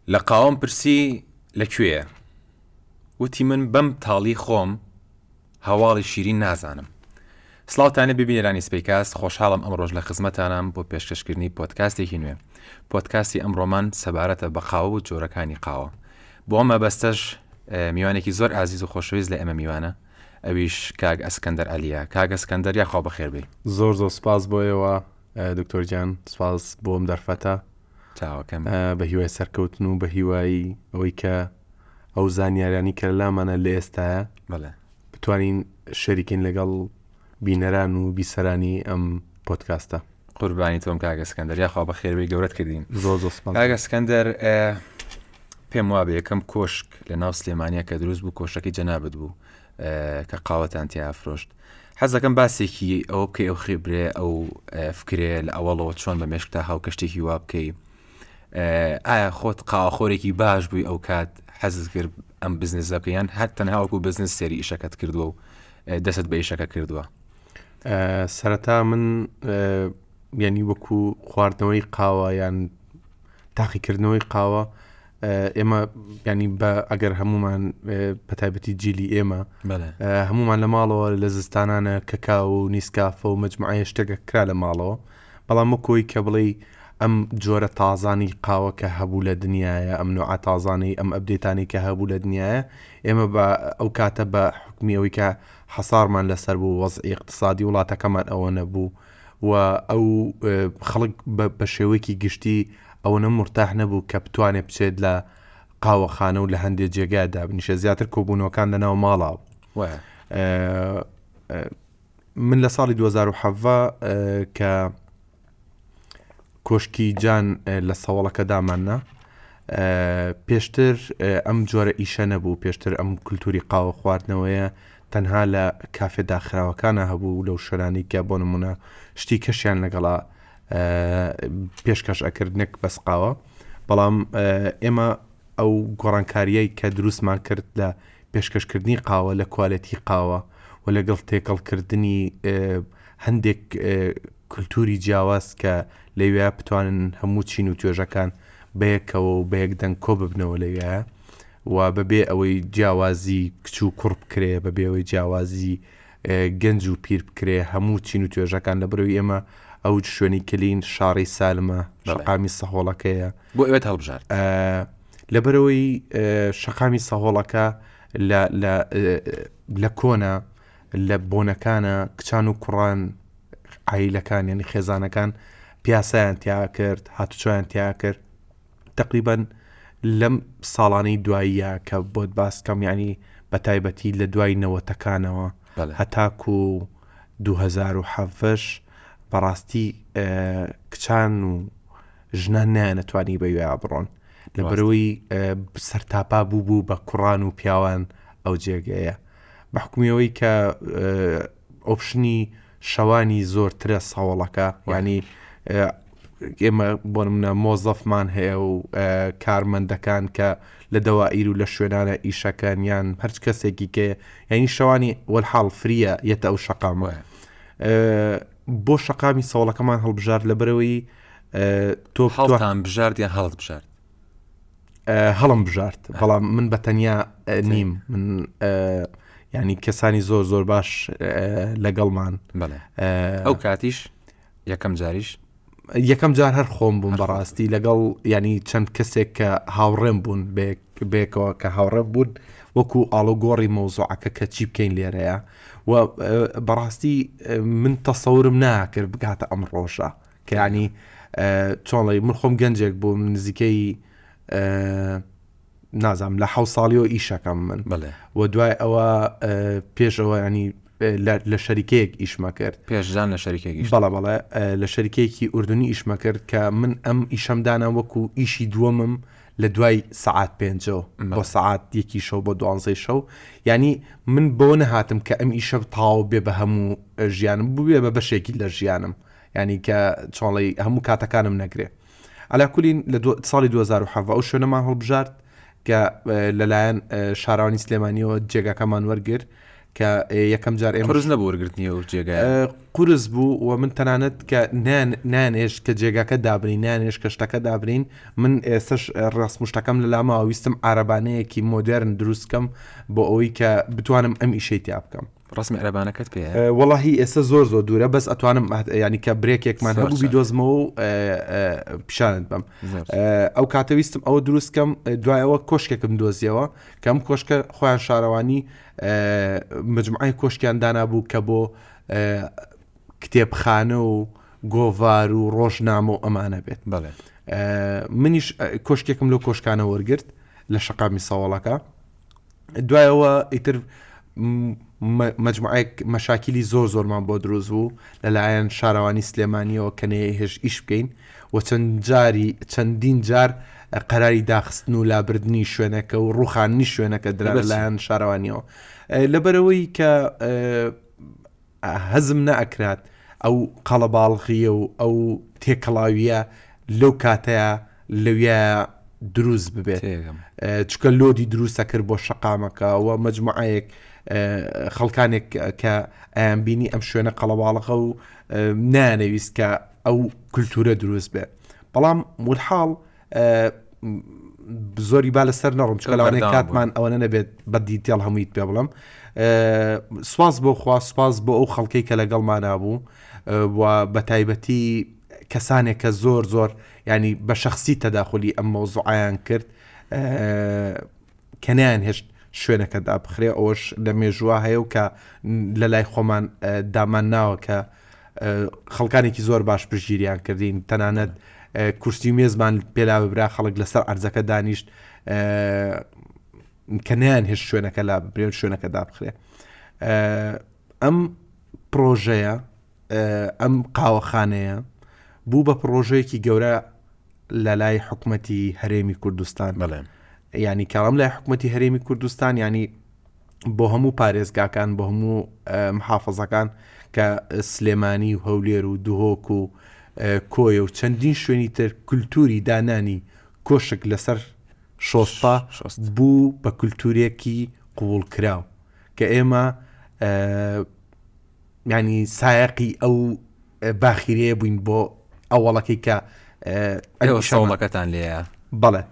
لقاوم پرسی لەکوێیە وتی من بەم تاڵی خۆم هەواڵی شیرین نازانم. سڵاوتانە ببینێرانی سپیکاست، خۆشحاڵم ئەم ڕۆژ لە خزمەتانم بۆ پێشکەشکردنی پۆدکاستێکی نوێ. پۆدکاستی ئەمڕۆمان سەبارەتە بە قاوە و جۆرەکانی قاوە. بۆ ئەمە بەستەش میوانێکی زۆر ئازیز و خۆشەویست لە ئێمە میوانە، ئەویش کاگ ئەسکەندەر ئەلیە. کاگ ئەسکەندەر یاخوا بەخێر بێ. زۆر سپاس بۆیەوە دکتۆر گیان، سپاس بۆم دەرفەتە چاوەکەم بە هیوای سەرکەوتن و بە هیوای ئەوەی کە ئەو زانیاریانی کە لامانە لە ئێستاە بەڵێ بتوانین شەریکین لەگەڵ بینەران و بیسەرانی ئەم پۆدکاستە. قوربانی تۆم کاگ ئەسکەندەر، یاخوا بەخێر بێ، گەورەت کردین. زۆر سپاس. کاگ ئەسکەندەر، پێم وابێ یەکەم کۆشک لە ناو سلێمانیا کە دروست بوو کۆشەکەی جەنابەت بوو کە قاوەتان تیا فرۆشت. حەز دەکەم باسێکی ئەوە بکەی، ئەو خێبرێ ئەو فکرێ لە ئەوەڵەوە چۆن بە مێشکتا هاو کەشتێکی وا بکەی. ئایا خۆت قاوەخۆرێکی باش بووی ئەو کات حەزت کرد ئەم بزنسە بکەیان هەر تەنها وەکو بزنس سێری ئیشەکەت کردووە و دەست بە ئیشەکە کردووە؟ سەرەتا من یعنی وەکو خواردنەوەی قاوە یان تاقیکردنەوەی قاوە ئێمە ینی بە ئەگەر هەمومان بەتایبەتی جیلی ئێمە هەمومان لە ماڵەوە لە زستانانە کەکاو و نیسکافە و مەجموعە شتێکە کرا لە ماڵەوە، بەڵام وەکۆی کە بڵێ ئەم جۆرە تازانی قاوە کە هەبوو لە دنیاە، ئەم نوع تازانی ئەم ئەبدێتانی کە هەبوو لە دنیاە، ئێمە بە ئەو کاتە بە حکمی ئەوەی کە حەسارمان لەسەر بوو وەزعی اقتصادی وڵاتەکەمان ئەوە نەبوو و ئەو خەڵک بە شێوەیەکی گشتی ئەوەنە مرتاح نەبوو کە بتوانێت بچێت لە قاوەخانە و لە هەندێک جێگادا بنیشە. زیاتر کۆبوونەوەکان لەناو ماڵاو. من لە ساڵی 2007 کە کۆشکی جان لە سەوڵەکە داماننا، پێشتر ئەم جۆرە ئیشە نەبوو، پێشتر ئەم کولتوری قاوە خواردنەوەیە تەنها لە کافێ داخراوەکانە هەبوو، لەو شەرانی کە بۆ نمونە شتی کەشیان لەگەڵا پێشکەش ئەکردنێک بەس قاوە. بەڵام ئێمە ئەو گۆڕانکاریەی کە دروستمان کرد لە پێشکەشکردنی قاوە لە کوالەتی قاوە و لەگەڵ تێکەڵکردنی هەندێک کولتوری جیاواز کە لەوێ بتوانن هەموو چین و توێژەکان بەیەکەوە و بەیەک دەنگ کۆ ببنەوە لەوێ و بەبێ ئەوەی جیاوازی کچ و کوڕ بکرێ، بەبێ ئەوەی جیاوازی گەنج و پیر بکرێ، هەموو چین و توێژەکان لە بەرەوەی ئێمە ئەو شوێنی کلین شاری سالمە، شەقامی سەهۆڵەکەیە بۆ ئێوە هەڵبژارد. لەبەرەوەی شەقامی سەهۆڵەکە لە کۆنا لە بۆنەکانە کچان و کوڕان عیلەکان یعنی خێزانەکان پیاسایان تیا کرد، هاتوچۆیان تیا کرد. تقریبا لەم ساڵانەی دواییە کە بۆت باس کەم یعنی بە تایبەتی لە دوای نەوەتەکانەوە هەتاکو 2007 بەڕاستی کچان و ژنان نایەنەتوانی بەوێ بڕۆن لەبەرەوەی سەرتاپا بوو بە کوڕان و پیاوان ئەو جێگەیە، بە حکومیەوەی کە ئۆپشنی شەوانی زۆرترە ساوڵەکە، ینی ئێمە بۆ نمونە مۆزەفمان هەیە و کارمەندەکان کە لە دەوائیر و لە شوێنانە ئیشەکان یان هەرچ کەسێکی کە ینی شەوانی وەلحاڵ فریە یەتە ئەو شەقامە. بۆ شەقامی ساوڵەکەمان هەڵبژار لەبەرەوەی تۆ هەڵتان بژارد یان هەڵت بژارد؟ هەڵم بژارد، بەڵام من بە تەنیا نیم، من ینی کەسانی زۆر باش لەگەڵمان. ئەو کاتیش یەکەم جار هەر خۆم بووم بەڕاستی لەگەڵ ینی چەند کەسێک کە هاوڕێم بوون بێکەوە کە هاوڕێ بوون وەکو ئاڵۆگۆڕی مۆزوعەکە کە چی بکەین لێرەیە و بەڕاستی من تەسەورم ناکرد بگاتە ئەم ڕۆژە کە ینی چۆنڵی من خۆم گەنجێک بووم نزیکەی نازام لە 7 ساڵیەوە ئیشەکەم من و دوای ئەوە پێشەوە ینی لە شەریکەیەک ئیشمە کرد، پێشدان لە شەریکێکی بەڵێ لە شەریکەیەکی ئوردنی ئیشمە کرد کە من ئەم ئیشەمدانە وەکو ئیشی دووەمم لە دوای سەعات 5 بۆ سەعات 1 شەو بۆ 12 شەو، ینی من بۆ نەهاتم کە ئەم ئیشە تاو بێ بە هەموو ژیانم بووێ بە بەشێکی لە ژیانم، ینی کە چۆنڵی هەموو کاتەکانم نەگرێ. ئەلاکولین لە ساڵی 2007 ئەو شوێنەمان هەڵبژارد کە لەلایەن شارەوانی سلێمانیەوە جێگاکەمان وەرگر کە یەکەم جار ئێمە قرس نەبوو وەرگرتنیە و جێگای قورس بوو و من تەنانەت کە نانێش کە جێگاکە دابرین نانێش کە شتەکە دابرین من ئێستش ڕاستمشتەکەم لە لاماوە ویستم عربانەیەکی مۆدرن دروستکەم بۆ ئەوەی کە بتوانم ئەم ئیشەی تیا بکەم. ڕسمی عربانەکەت پێ وەڵاهی ئێستا زۆر دوورە بەس ئەتوانم ینی کە برێکێکمان هەبوو بیدۆزمەوە و پیشانت بم ئەو کاتەویستم ئەوە دروستکەم دوایەوە کۆشکێکم دۆزیەوە کە ئەم کۆشکە خۆیان شارەوانی مجموعی کۆشکیان دانابوو کە بۆ کتێبخانە و گۆڤار و ڕۆژنامە و ئەمانە بێت. بەڵێ منیش کۆشکێکم لەو کۆشکانە وەرگرت لە شەقامی ساوەڵەکە دوایەوە ئیتر مجموعەیەک مەشاکیلی زۆرمان بۆ دروست بوو لەلایەن شارەوانی سلێمانیەوە کەنەیە هێش ئیش بکەین و چەندین جار قەراری داخستن و لابردنی شوێنەکە و ڕوخاندنی شوێنەکە درا لەلایەن شارەوانیەوە لەبەرەوەی کە هەزم نەئەکرات ئەو قەڵەباڵغیە و ئەو تێکەڵاویە لەو کاتەیە لەویە دروست ببێت چکە لۆدی دروستە کرد بۆ شەقامەکە و مجموعەیەک خەڵکانێک کە ئەیانبینی ئەم شوێنە قەڵەباڵغە و نانەویست کە ئەو کولتورە دروست بێت. بەڵام والحاڵ زۆری با لەسەر نەڕم چکە لەوانەیە کاتمان ئەوەنە نەبێت بە دیتێڵ هەموویت پێ بڵم. سواز بۆ خوا سواز بۆ ئەو خەڵکەی کە لەگەڵمان نابوو و بە تایبەتی کەسانێک کە زۆر ینی بە شخصی تەداخلی ئەم مەوزوعیان کرد کەنیان هێشت شوێنەکە دابخرێ ئەوش لە مێژووە هەیە و کە لە لای خۆمان دامان ناوە کە خەڵکانێکی زۆر باش پشگیریان کردین تەنانەت کورسی مێزمان پێلا ببرا خەڵک لەسەر ئەرزەکە دانیشت کەنیان هێش شوێنەکە لا برێن شوێنەکە دابخرێ. ئەم پرۆژەیە ئەم قاوەخانەیە بوو بە پرۆژەیەکی گەورە لە لای حکومەتی هەرێمی کوردستان. بەڵێ ینی کاڵم لای حکومەتی هەرێمی کوردستان ینی بۆ هەموو پارێزگاکان بۆ هەموو محافەزەکان کە سلێمانی و هەولێر و دوهۆک و کۆیە و چەندین شوێنی تر کولتوری دانانی کۆشک لەسەر شۆستا بوو بە کولتورێکی قوڵ کراو کە ئێمە ینی سایقی ئەو باخیرەیە بووین بۆ ئەوڵەکەی کە ساوڵەکەتان لێە. بەڵێ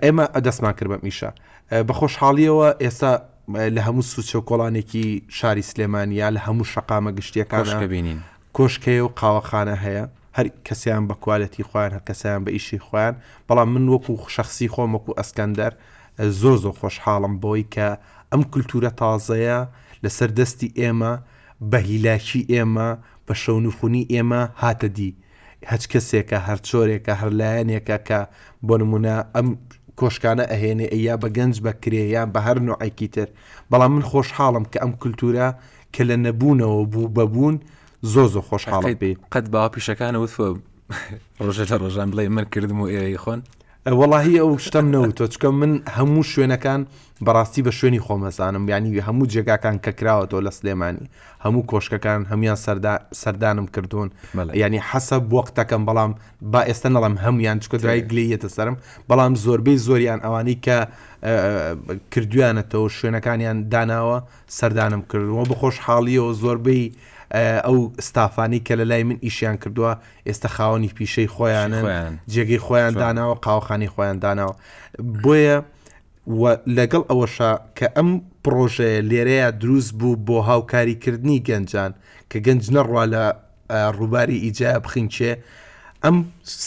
ئێمە دەستمان کرد بە میشە بە خۆشحاڵیەوە ئێستا لە هەموو سوچە و کۆڵانێکی شاری سلێمانیا لە هەموو شەقامە گشتیەکانە بینین کۆشکەیە و قاوەخانە هەیە هەر کەسیان بە کوالەتی خۆیان هەر کەسیان بە ئیشی خۆیان. بەڵام من وەکو شخصی خۆم وەکو ئەسکەندەر زۆر خۆشحاڵم بۆی کە ئەم کولتورە تازەیە لەسەر دەستی ئێمە بە هیلاکی ئێمە بە شەونوخونی ئێمە هاتە دی هەچ کەسێکە هەر چۆرێکە هەر لایەنێکە کە بۆ نمونە ئەم کۆشکانە ئەهێنێ یا بە گەنج بەکرێ یان بە هەر نوعیکی تر. بەڵام من خۆشحاڵم کە ئەم کولتورە کە لە نەبوونەوە بوو بەبوون زۆر خۆشحاڵم پێی. قەت باوە پیشەکانە وتفە ڕۆژە لە ڕۆژان بڵێ من کردم و ئێوەی خۆن وەڵاهی ئەو شتم نەوتۆ چکە من هەموو شوێنەکان بەڕاستی بە شوێنی خۆمەزانم ینی هەموو جێگاکان کە کراوەتەوە لە سلێمانی هەموو کۆشکەکان هەمویان سەردانم کردوون ینی حەسەب وەختەکەم. بەڵام با ئێستا نەڵم هەمویان چکە دوای گلەیەتە سرم بەڵام زۆربەی زۆریان ئەوانەی کە کردویانەتەوە شوێنەکانیان داناوە سەردانم کردوەوە بە خۆشحاڵیەوە زۆربەی ئەو ستافانی کە لە لای من ئیشیان کردووە ئێستا خاوەنی پیشەی خۆیانن جێگەی خۆیان داناوە قاوەخانی خۆیان داناوە. بۆیە لەگەڵ ئەوەشە کە ئەم پرۆژەیە لێرەیە دروست بوو بۆ هاوکاریکردنی گەنجان کە گەنج نەڕوا لە ڕووباری ئیجا بخینچێ ئەم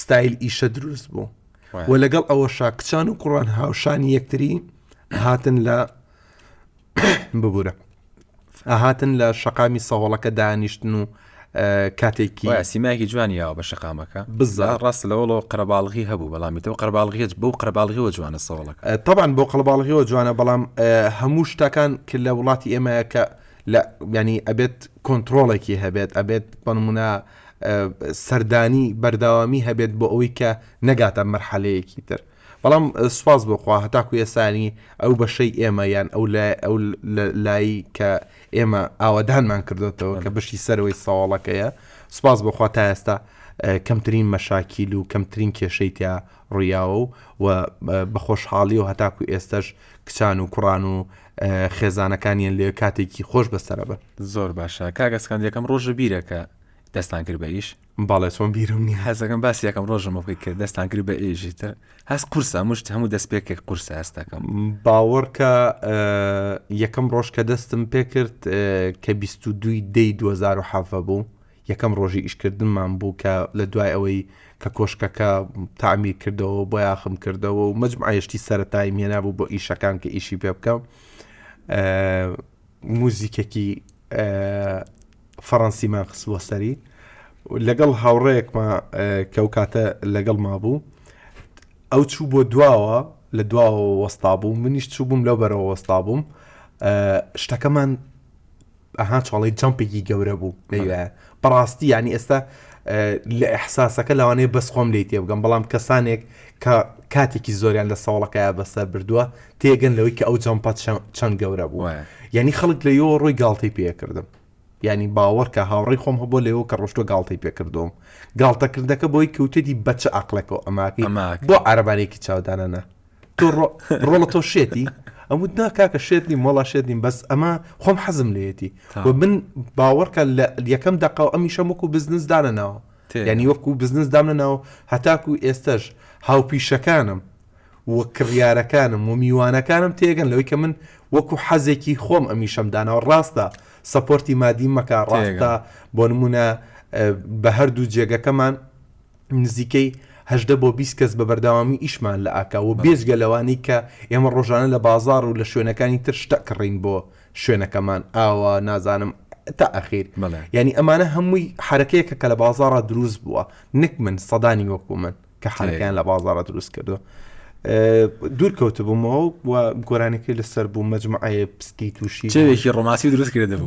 ستایل ئیشە دروست بوو و لەگەڵ ئەوەشە کچان و کوڕان هاوشانی یەکتری هاتن لە ببوورە هاتن لە شەقامی سەوڵەکە دانیشتن و کاتێکی سیمایەکی جوانیەوە بە شەقامەکە بزە ڕاست لەوڵۆ قەرەباڵغی هەبوو بەڵامیتەوە قەرەباڵغیەت بەو قەرەباڵغیەوە جوانە سەوڵەکە طبعاً بۆ قەرەباڵغیەوە جوانە بەڵام هەموو شتەکان کە لە وڵاتی ئێمەیە کە لە ینی ئەبێت کۆنتترۆڵێکی هەبێت ئەبێت بەنمونە سەردانی بەرداوامی هەبێت بۆ ئەوەی کە نەگاتە مەرحەلەیەکی تر. بەڵام سوپاس بخوا هەتاکو ئێسانی ئەو بەشەی ئێمە یان ئەو لایی کە ئێمە ئاوەدانمان کردوتەوە کە بەشی سەرەوەی ساوڵەکەیە سوپاس بخوا تا ئێستا کەمترین مەشاکیل و کەمترین کێشەی تیا ڕویاوە و بە خۆشحاڵی و هەتاکو ئێستش کچان و کوڕان و خێزانەکانیان لێ کاتێکی خۆش بەسەرەبە. زۆر باشە کاگەسکان یەکەم ڕۆژە بیرەکە دەستان کرد بە ئیش باڵێ چۆن بیرم نیە هەزەکەم باسی یەکەم ڕۆژەمە بکەیت کە دەستان کرد بە ئێژی تر هەست قورسە مشت هەموو دەست پێکێک قورسە هەستەکەم باوەڕکە یەکەم ڕۆژ کە دەستم پێ کرد کە 22 دەی 2007 بوو یەکەم ڕۆژی ئیشکردنمان بوو کە لە دوای ئەوەی کە کۆشکەکە تعمیر کردەوە بۆ یاخم کردەوە و مجموعەیەشتی سەرەتایی مێنا بوو بۆ ئیشەکان کە ئیشی پێ بکەم موزیکێکی فەڕەنسیمان خستووە سەری لەگەڵ هاوڕەیەکمە کەو کاتە لەگەڵ ما بوو ئەو چوو بۆ دواوە لە دواوە وەستا بوو منیش چوو بووم لەو بەرەوە وەستا بووم شتەکەمان ئەها چاڵی جەمپێکی گەورە بوو بەڕاستی ینی ئێستا لە ئەحساسەکە لەوانەیە بەس خۆم لی تێ بگەم بەڵام کەسانێک کە کاتێکی زۆریان لە ساڵەکەیە بەسەر بردووە تێگەن لەوەی کە ئەو جەمپات چەند گەورە بوو یعنی خەڵک لەیەوە ڕۆی گاڵتەی پێکردم ینی باوەڕکە هاوڕێی خۆم هەبوو لێەوە کە ڕۆشتۆ گاڵتەی پێکردوم گاڵتەکردەکە بۆی کەوتێتی بەچە عقلەکەەوە ئەماکی بۆ عەرەبانێکی چاودانەنە تۆ ڕۆڵە تۆ شێتی ئەمود ناکاکە شێتنی مۆڵا شێتنیم بەس ئەمە خۆم حەزم لێتی و من باوەڕکە لە یەکەم دقا ئەمیشە وەکو بزنس دانەناوە ینی وەکو بزنس دامنەوە هەتاکو ئێستش هاوپیشەکانم و کڕیارەکانم و میوانەکانم تێگەن لەوەی کە من وەکو حەزێکی خۆم ئەمیشەم داناوە ڕاستە سەپۆرتی مادی مەکە ڕاستە بۆ نمونە بە هەردوو جێگەکەمان نزیکەی 18 بۆ 20 کەس بە بەرداوامی ئیشمان لە ئاکا و بێژگە لەوانی کە ئێمە ڕۆژانە لە بازار و لە شوێنەکانی تر شتە کڕین بۆ شوێنەکەمان ئاوە نازانم تا ئەخیر ینی ئەمانە هەمووی حرەکەیەکە کە لە بازارە دروست بووە نک من سەدانی وەکو من کە حرەکەیان لە بازارە دروست کردو دوور کەوت بوومەوە و گۆرانێکی لەسەر بوو مەجموعەیە پسکی تووشی جەوێکی ڕۆماسی دروست کرده بوو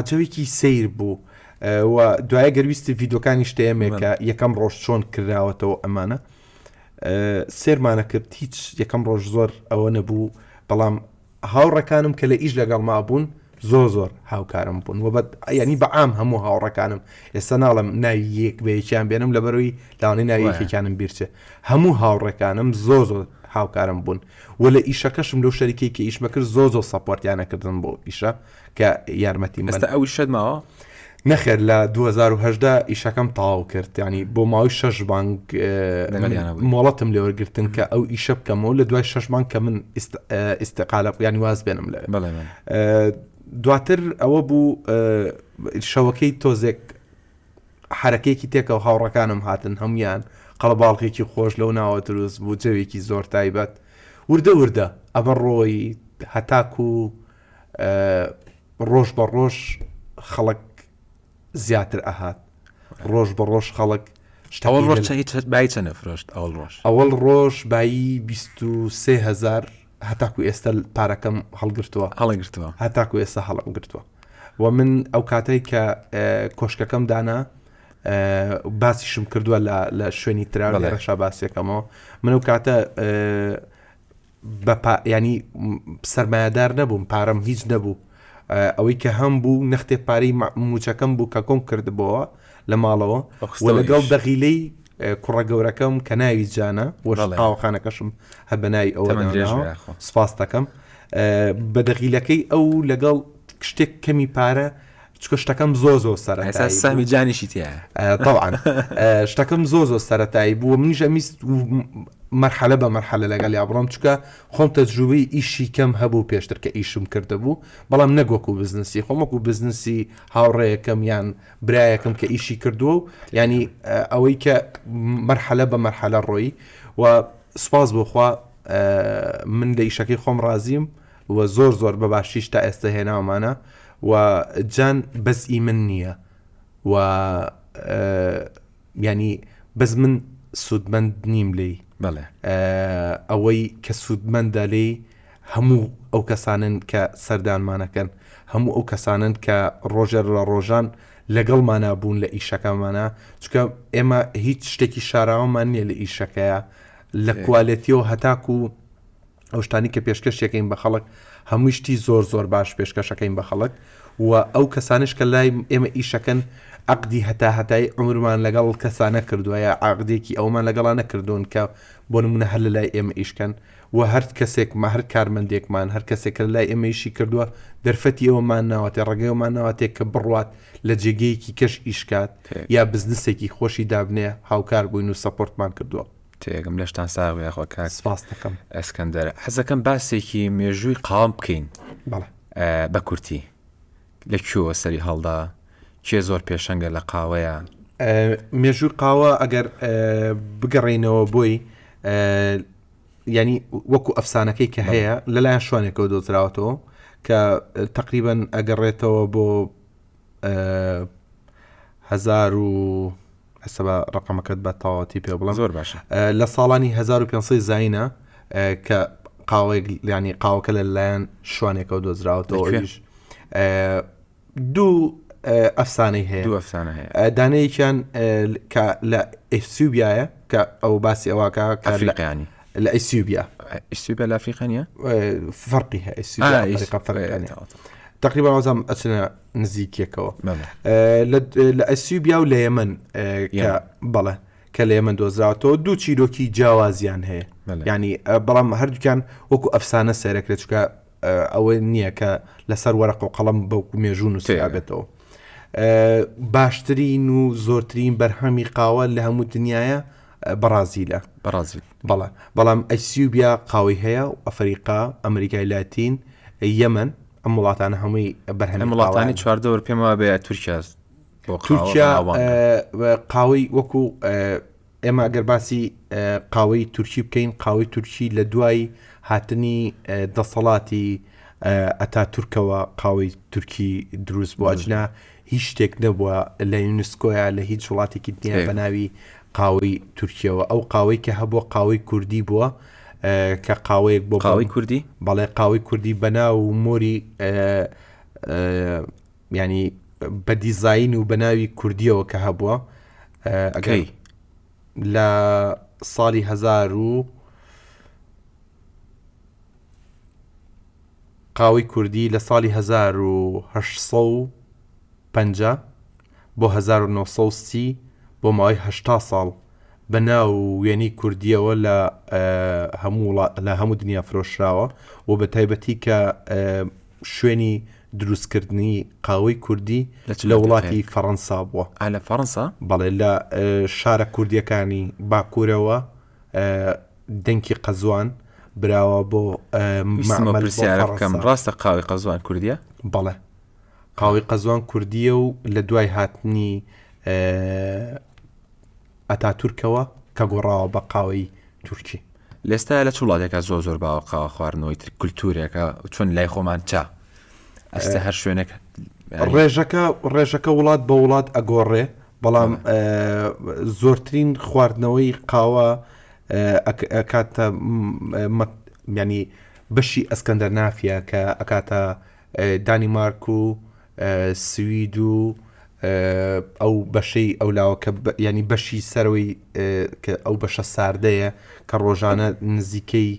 جەوێکی سیر بوو و دوایە گەرویستی ڤیدۆکانی شتەیەمێکە یەکەم ڕۆژ چۆن کراوەتەوە ئەمانە سێرمانە کرد هیچ یەکەم ڕۆژ زۆر ئەوە نەبوو بەڵام هاوڕەکانم کە لە ئیش لەگەڵ ما بوون زۆر هاوکارم بوون و ینی بەعام هەموو هاوڕەکانم ئێستا ناڵم ناوی یەک بەیەکیان بێنم لەبەرەوەی لاوانەی ناویەکێکیانم بیرچێ هەموو هاوڕەکانم زۆر هاوکارم بوون و لە ئیشەکەشم لەو شەریکەی کە ئیشمە کرد زۆر سەپۆرتیانەکردن بۆ ئیشە کە یارمەتی من ئێستا ئەوی شت ماوە نەخێر لە 2010 ئیشەکەم تاو کرد ینی بۆ ماوەی 6 بانک مۆڵەتم لێوەرگرتن کە ئەو ئیشە بکەمەوە لە دوای 6 مانگ کە من ئیستقالە ینی واز بێنم لە دواتر ئەوە بوو شەوەکەی تۆزێک حرەکەیەکی تێکەوە هاوڕەکانم هاتن هەمویان قەڵەباڵقێکی خۆش لەو ناوە دروست بوو جەوێکی زۆر تایبەت وردە ئەمە ڕۆی هەتاکو ڕۆژ بە ڕۆژ خەڵک زیاتر ئەهات ڕۆژ بە ڕۆژ خەڵک بای چەنە فرۆشت ئەوەڵ ڕۆژ بایی 23,000 هەتاکو ئێستا پارەکەم هەڵگرتووە هەتاکو ئێستا هەڵم گرتووە و من ئەو کاتەی کە کۆشکەکەم دانا باسیشم کردووە لە شوێنی ترا لە ڕەشا باسیەکەمەوە من ئەو کاتە ینی سەرمایه‌دار نەبووم پارەم هیچ نەبوو ئەوەی کە هەم بوو نەختێ پارەی موچەکەم بوو کە کۆم کردبەوە لە ماڵەوە و لەگەڵ دەغیلەی کوڕە گەورەکەم کە ناوی جانە وەقاوەخانەکەشم هەبەنای ئەوە سپاس دەکەم بە دەغیلەکەی ئەو لەگەڵ شتێک کەمی پارە چکە شتەکەم زۆ سەرەتایی سامی جانیشی تایە طبعاً شتەکەم زۆ سەرەتایی بووە منیش ئەمیست مەرحەلە بە مەرحەلە لەگەڵ یا بڕۆم چکە خۆم تەجروبەی ئیشی کەم هەبوو پێشتر کە ئیشم کرده بوو بەڵام نەگوەکو بزنسی خۆم وەکو بزنسی هاوڕێیەکەم یان برایەکەم کە ئیشی کردووە و ینی ئەوەی کە مەرحەلە بە مەرحەلە ڕۆی و سپاس بۆخوا من لە ئیشەکەی خۆم ڕازیم و زۆر بە باشیش تا ئێستا هێناومانە و جان بەزئی من نییە و ینی بەس من سوودمەند نیم لێی ئەوەی کە سوودمەندە لێی هەموو ئەو کەسانن کە سەردانمانەکەن هەموو ئەو کەسانن کە ڕۆژێر لە ڕۆژان لەگەڵمانە بوون لە ئیشەکەمانە چکە ئێمە هیچ شتێکی شاراوەمان نییە لە ئیشەکەیە لە کوالێتیەوە هەتاکو ئەو شتانی کە پێشکەشەکەین بە خەڵک هەمووی شتی زۆر باش پێشکەشەکەین بە خەڵک و ئەو کەسانش کە لای ئێمە ئیشەکەن عقدی هەتای عمرمان لەگەڵ کەسانە کردووە یا عقدێکی ئەومان لەگەڵا نەکردوون کە بۆ نمونە هەر لە لای ئێمە ئیشکەن و هەر کەسێکمە هەر کارمەندێکمان هەر کەسێک لە لای ئێمەیشی کردووە دەرفەتی ئەومان ناواتێ ڕێگەیەوەمان ناواتێک کە بڕوات لە جێگەیەکی کەش ئیشکات یا بزنسێکی خۆشی دابنێ هاوکار بووین و سەپۆرتمان کردووە. تێگەم لەشتان ساوی یاخۆ کاک سپاس دەکەم. ئەسکەندەر حەزەکەم باسێکی مێژووی قاوەم بکەین بەڵێ بە کورتی لەکوێوە سەری هەڵدا کێ زۆر پێشەنگە لە قاوەیە مێژووی قاوە ئەگەر بگەڕێنەوە بۆی ینی وەکو ئەفسانەکەی کە هەیە لەلایەن شوانێکەوە دۆزراوەتەوە کە تقریبا ئەگەڕێتەوە بۆ 1000 و حسابە ڕقمەکەت بە تەواوەتی پێ بڵم زۆر باشە لە ساڵانی 1500 زاینە کە قاوەیەک ینی قاوەکە لەلایەن شوانێکەوە دۆزراوەتەوە دوو ئەفسانەی هەیە دوو ئەفسانە هەیە دانەیەکیان کە لە ئیسیوبیایە کە ئەو باسی ئەوواکە ئەفریقیانی لە ئیسیوبیا ئیسیوبیا لە ئەفریقانیە فەرقی هەیە ئیسیوبیا تقریبا وەزم ئەچنە نزیکێکەوە لە ئەسیوبیا و لە یەمەن بەڵێ کە لە یەمەن دۆزراوەتەوە دوو چیرۆکی جیاوازیان هەیە ینی بەڵام هەردووکیان وەکو ئەفسانە سەرەکرێت چکە ئەوە نییە کە لەسەر وەرەق و قەڵەم بەوکو مێژوون و سیابێتەوە باشترین و زۆرترین بەرهەمی قاوە لە هەموو دنیاە بەرازیلە بەڵێ بەڵام ئەسیوبیا قاوی هەیە و ئەفریقا ئەمریکای لاتین یەمەن ئەم وڵاتانە هەمووی بەرهەمی وڵاتانی چواردەوە پێمەوە بێ تورکیا قاوەی وەکو ئێمە ئەگەر باسی قاوەی تورکی بکەین قاوەی تورکی لە دوای هاتنی دەسەڵاتی ئەتا تورکەوە قاوەی تورکی دروست بووە ئەجنا هیچ شتێک نەبووە لە یونسکۆیە لە هیچ وڵاتێکی دنیا بە ناوی قاوەی تورکیەوە ئەو قاوەی کە هەبووە قاوەی کوردی بووە کە قاوەیەک بۆ قاوەی کوردی بەڵێ قاوەی کوردی بەناو مۆری ینی بە دیزاین و بەناوی کوردیەوە کە هەبووە ئەگەی لە ساڵی 1000 و قاوەی کوردی لە ساڵی 1850 بۆ 1930 بۆ ماوەی 80 ساڵ بەناو وێنی کوردیەوە لە هەموو دنیا فرۆشراوە و بە تایبەتی کە شوێنی دروستکردنی قاوەی کوردی لە وڵاتی فەڕەنسا بووە لە فەڕەنسا بەڵێ لە شارە کوردیەکانی باکوورەوە دەنکی قەزوان براوە بۆ پرسیارەکەم ڕاستە قاوەی قەزوان کوردیە بەڵێ قاوەی قەزوان کوردیە و لە دوای هاتنی ئەتاتورکەوە کە گۆڕاوە بە قاوەی تورکی لێستا لە چ وڵاتێکە زۆر باوە قاوە خواردنەوەی کولتورێکە چۆن لای خۆمان چا ئەستە هەر شوێنێک ڕێژەکە وڵات بە وڵات ئەگۆڕێ بەڵام زۆرترین خواردنەوەی قاوە ئەکاتە ینی بەشی ئەسکەندەر نافیە کە ئەکاتە دانیمارک و سوید و ئەو بەشەی ئەولاوە کە ینی بەشی سەرەوەی کە ئەو بەشە ساردەیە کە ڕۆژانە نزیکەی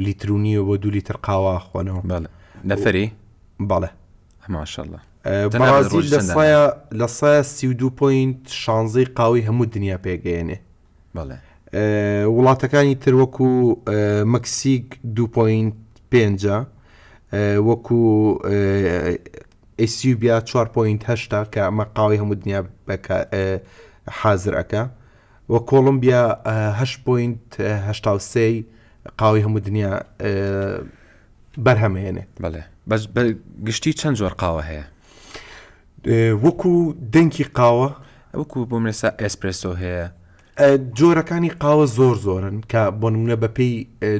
لیترونیە بۆ 2 لیتر قاوا خوێنەوە نەفەری بەڵێ ماشەڵڵا بەرازیل لە 32.16 قاوەی هەموو دنیا پێگەێنێ بەڵێ وڵاتەکانی تر وەکو مەکسیک 2.5 وەکو ئیسیوبیا 4.8 کە ئەمە قاوەی هەموو دنیا حازر ئەکە و کۆڵمبیا 8.83 قاوەی هەموو دنیا بەرهەمێنێ بەڵێ بەس گشتی چەند جۆر قاوە هەیە وەکو دەنکی قاوە وەکو بۆ منێسا ئێسپرسۆ هەیە جۆرەکانی قاوە زۆرن کە بۆ نمونە بەپێی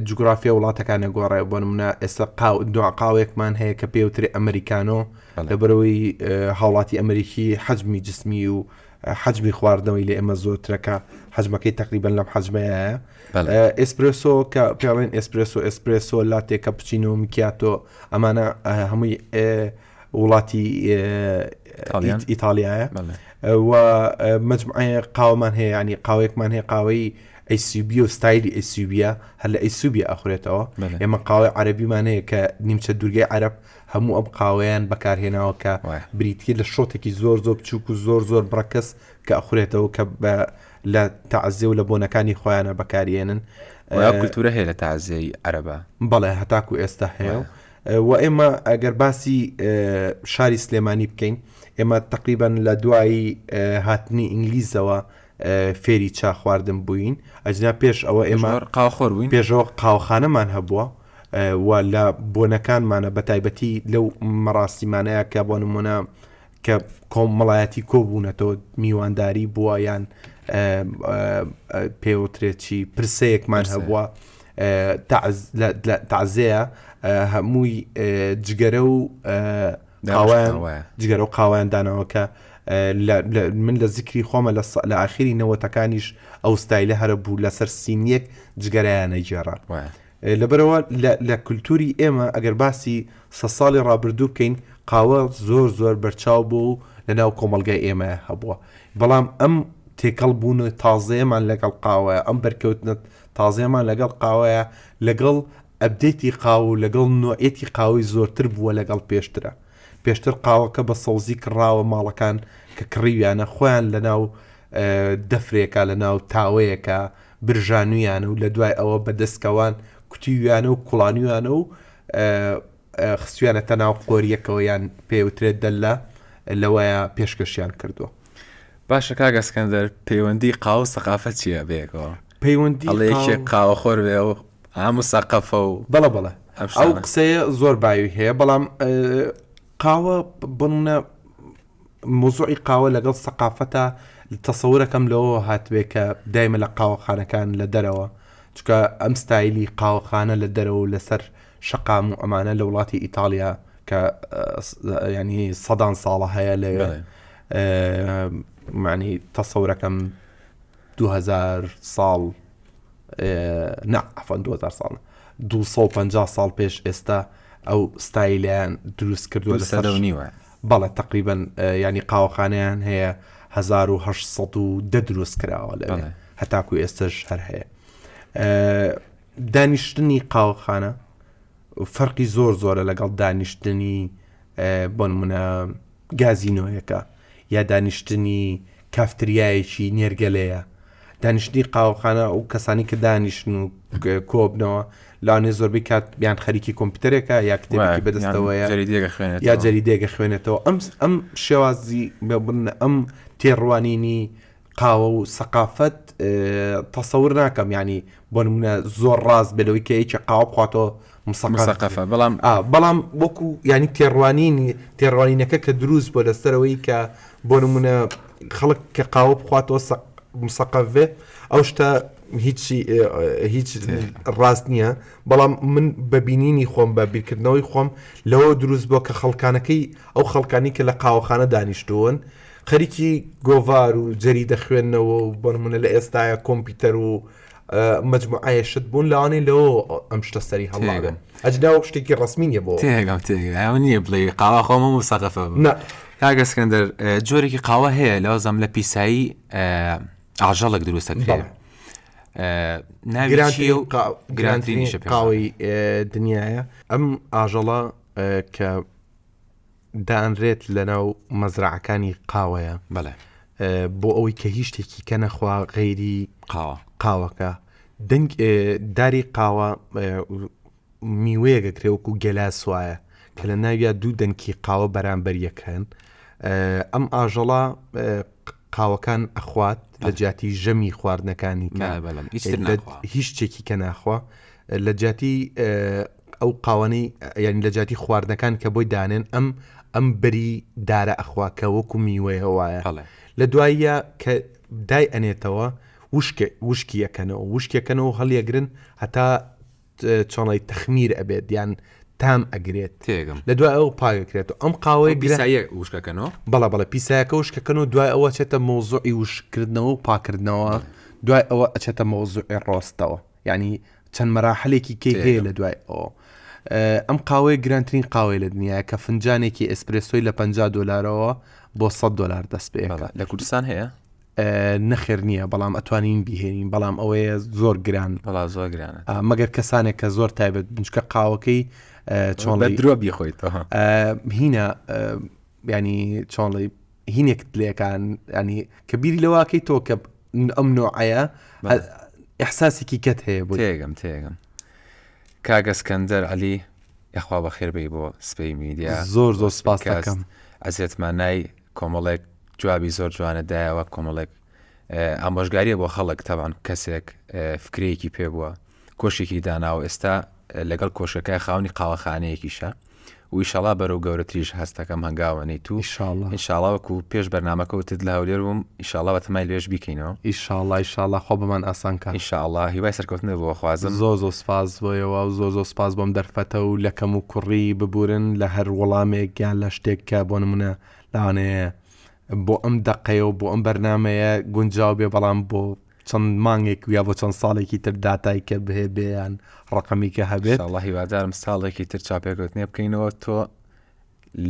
جوگرافیا وڵاتەکانە گۆڕێ بۆ نمونە ئێستا دو قاوەیەکمان هەیە کە پێوتری ئەمریکانۆ لەبەرەوەی هاوڵاتی ئەمریکی حەجمی جسمی و حەجمی خواردنەوەی لە ئێمە زۆرترەکە حەجمەکەی تقریبەن لەم حەجمەیە ئێسپرسۆ کە پێڵێن ئێسپرسۆ لاتێ کاپوچینۆ میکیاتۆ ئەمانە هەمووی وڵاتی ئیتالیایە ومجموعة قاومان هي يعني قاويكمان هي قاوي ايسوبيا وستايل ايسوبيا هلا ايسوبيا اخرته اما قاوي عربي مانه كنيمچە دوورگەی عرب هەموو ئەم قاوەیان بەکارهێناوە کە بریتە لە شۆتێکی زۆر بچووک و زۆر بڕەکەس کە ئەخورێتەوە کە لە تەعزیە و لە بۆنەکانی خۆیانە بەکارهێنن کولتورە هەیە لە تەعزیەی عەرەبە بەڵێ هەتاکو ئێستا هەیە و ئێمە ئەگەر باسی شاری سلێمانی بکەین ئێمە تقریبا لە دوایی هاتنی ئینگلیزەوە فێری چا خواردن بووین ئەجنا پێش ئەوە ئێمە قاوەخۆر بووین پێشەوە قاوەخانەمان هەبووە و لە بۆنەکانمانە بەتایبەتی لەو مەڕاستیمانەیە کە بۆ نمونە کە کۆمەڵایەتی کۆبوونەتەوە میوانداری بووە یان پێوترێکی پرسەیەکمان هەبووە تەعزیە هەمووی جگەرە و جگەرە و قاوەیان دانەوە کە من لە زیکری خۆمە لە ئاخری نەوەتەکانیش ئەو ستایلە هەرە بوو لەسەر سینیەک جگەرەیانە جێڕا لەبەرەوە لە کولتوری ئێمە ئەگەر باسی 100 ساڵی ڕابردوو بکەین قاوە زۆر بەرچاو بوو لەناو کۆمەڵگای ئێمە هەبووە بەڵام ئەم تێکەڵ بوون تازەیەمان لەگەڵ قاوەیە ئەم بەرکەوتنە تازەیەمان لەگەڵ قاوەیە لەگەڵ ئەبدێتی قاو و لەگەڵ نوعەتی قاوەی زۆرتر بووە لەگەڵ پێشتر قاوەکە بە سەوزی کڕاوە ماڵەکان کە کڕیویانە خۆیان لەناو دەفرێکە لەناو تاوەیەکە برژانویانە و لە دوای ئەوە بەدەستکەوان کوتیویانە و کوڵانیویانە و خستویانەتە ناو قۆریەکەوە یان پێوترێت دەلە لەوەیە پێشکەشیان کردووە. باشە کاک ئەسکەندەر پەیوەندی قاو سەقافەت چییە بێکەوە؟ پەیوەندی هەڵەیەکێک قاوەخۆر بێ و هەموو سەقەفە و بەڵە ئەو قسەیە زۆر باوی هەیە بەڵام قاوە بنە موزوعی قاوە لەگەڵ سەقافەتە تەسەورەکەم لەوە هاتبێ کە دایمە لە قاوەخانەکان لە دەرەوە چکە ئەم ستایلی قاوەخانە لە دەرەوە لەسەر شەقام و ئەمانە لە وڵاتی ئیتالیا کە ینی سەدان ساڵە هەیە لەوێ معنی تەسەورەکەم 2000 ساڵ نەعفەن 2000 ساڵ 250 ساڵ پێش ئێستا ئەو ستایلیان دروست کردووە لەسەرنیوە بەڵێ تقریبا ینی قاوەخانەیان هەیە 1810 دروست کراوە لەوێ هەتاکو ئێستش هەر هەیە. دانیشتنی قاوەخانە فەرقی زۆرە لەگەڵ دانیشتنی بۆ نمونە گازینۆیەکە یا دانیشتنی کافتریایەکی نێرگەلەیە. دانیشتنی قاوەخانە ئەو کەسانی کە دانیشتن و کۆبنەوە لاوانێ زۆربەی کات بیان خەریکی کۆمپیوتەرێکە یا کتێبێکی بەدەستەوەیە یا جەریدەیەکە خوێنێتەوە ئەم شێوازی ئەم تێڕوانینی قاوە و سەقافەت تەسەور ناکەم ینی بۆ نمونە زۆر ڕاست بێلەوەی کە هیچ قاوە بخواتەوە مسەقەفە بەڵام وەکو ینی تێڕوانینەکە کە دروست بۆ لەسەرەوەی کە بۆ نمونە خەڵک کە قاوە بخواتەوە مسەقەفێ ئەو شتە هیچ ڕاست نییە بەڵام من بەبینینی خۆم بە بیرکردنەوەی خۆم لەوە دروست بۆ کە خەڵکانەکەی ئەو خەڵکانی کە لە قاوەخانە دانیشتوون خەریکی گۆڤار و جەریدە خوێندنەوە و بۆ نمونە لە ئێستاە کۆمپیوتەر و مجموعەیە شت بوون لەوانەی لەوە ئەم شتە سەری هەڵاگەن ئەجنا شتێکی ڕسمی نیە بۆ نییە بڵێ قاوە خۆمە و سەقەفە کاک ئەسکەندەر جۆرێکی قاوە هەیە لەوەزەم لە پیسایی ئاژەڵێک دروستەکرێت گرانترینی قاوەی دنیاە ئەم ئاژەڵە کە دانرێت لەناو مەزرعەکانی قاوەیە بەڵێ بۆ ئەوەی کە هیچ شتێکی کە نەخوا غەیری قاوەکە داری قاوە میوەیەکە کرێوەکو گەلاس وایە کە لە ناویە دوو دەنکی قاوە بەرامبەر یەکەن ئەم ئاژەڵە قاوەکان ئەخوات لە جیاتی ژەمی خواردنەکانی هیچ شتێکی کە ناخوا لە جیاتی ئەو قاوەنەی یعنی لە جیاتی خواردنەکان کە بۆی دانێن ئەم بەری دارە ئەخوا کە وەکو میوەیە وایە لە دواییە کە دای ئەنێتەوە وشکەکەنەوە هەڵیەگرن هەتا چۆنڵی تەخمیر ئەبێت یان تام ئەگرێت لە دوای ئەو پاگەکرێت و ئەم قاوەی وشکەکەنەوە بەڵە پیسایەکە وشکەکەن و دوای ئەوە چێتە مۆزوعی وشکردنەوە و پاکردنەوە دوای ئەوە ئەچێتە مۆزوعی ڕۆستەوە یعنی چەند مەراحلێکی کێ هەیە لە دوای ئەوە ئەم قاوەی گرانترین قاوەی لە دنیاە کە فنجانێکی ئەسپرێسۆی لە $50 ەوە بۆ $100 دەست پێ بەڵا لە کوردستان هەیە نەخێر نییە بەڵام ئەتوانین بیهێنین بەڵام ئەوەیە زۆر گران بەڵا زۆر گرانە مەگەر کەسانێک کە زۆر تایبەت بنچکە قاوەکەی چۆن درۆ بیخۆیتەوە هینە ینی چۆنڵی هینێکت لێکان ینی کە بیری لەواکەی تۆ کە ئەم نوعەیە ئەحساسێکی کەت هەیە بۆ تێگەم کاگەسکەندەر عەلی یاخوا بەخێربەی بۆ سپەی میدیا زۆر سپاس دەکەم ئەزیێتمان نای کۆمەڵێک جوابی زۆر جوانەدایەوە کۆمەڵێک ئامۆژگاریە بۆ خەڵک تەبان کەسێک فکرەیەکی پێ بووە کۆشێکی داناوە ئێستا لەگەڵ کۆشەکەی خاونی قاوەخانەیەکیشە و ئیشەڵا بەرەو گەورەتریش هەستەکەم هەنگاوەنەی تو ئینشاڵا وەکو پێش بەرنامەکەوتت لە هەولێر بووم ئیشاڵا بەتەمای لێش بیکەینەوە ئیشاڵا خۆ بمان ئاسانکە ئیشاڵا هیوای سەرکەوتنە بۆ خوازم زۆر سپاس بۆیەوە و زۆر سپاس بۆم دەرفەتە و لەکەم و کوڕی ببورن لە هەر وەڵامێک یان لە شتێک کە بۆ نمونە لاوانەیە بۆ ئەم دقەیە و بۆ ئەم بەرنمەیە گونجاو بێ بەڵام بۆ چەند مانگێک یا بۆ چەند ساڵێکی تر داتای کە بهێ بێیان ڕقمی کە هەبێت ئیشاڵا هیوادارم ساڵێکی تر چاپێکوتنێ بکەینەوە تۆ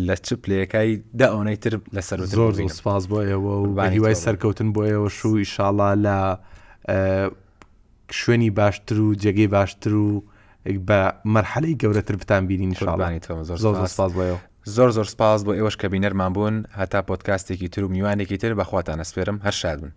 لە چ پلەکەی داونەی تر لەسەر زۆر سپاس بۆ ئێوە و هیوای سەرکەوتن بۆ ئێوە شو ئیشاڵا لە شوێنی باشتر و جێگەی باشتر و بە مەرحەلەی گەورەتر بتان بینین زۆر سپاس بۆ زۆر سپاس بۆ ئێوەش کە بینەرمان بوون هەتا پۆدکاستێکی تر و میوانێکی تر بەخواتان ئەسپێرم هەر شاد بن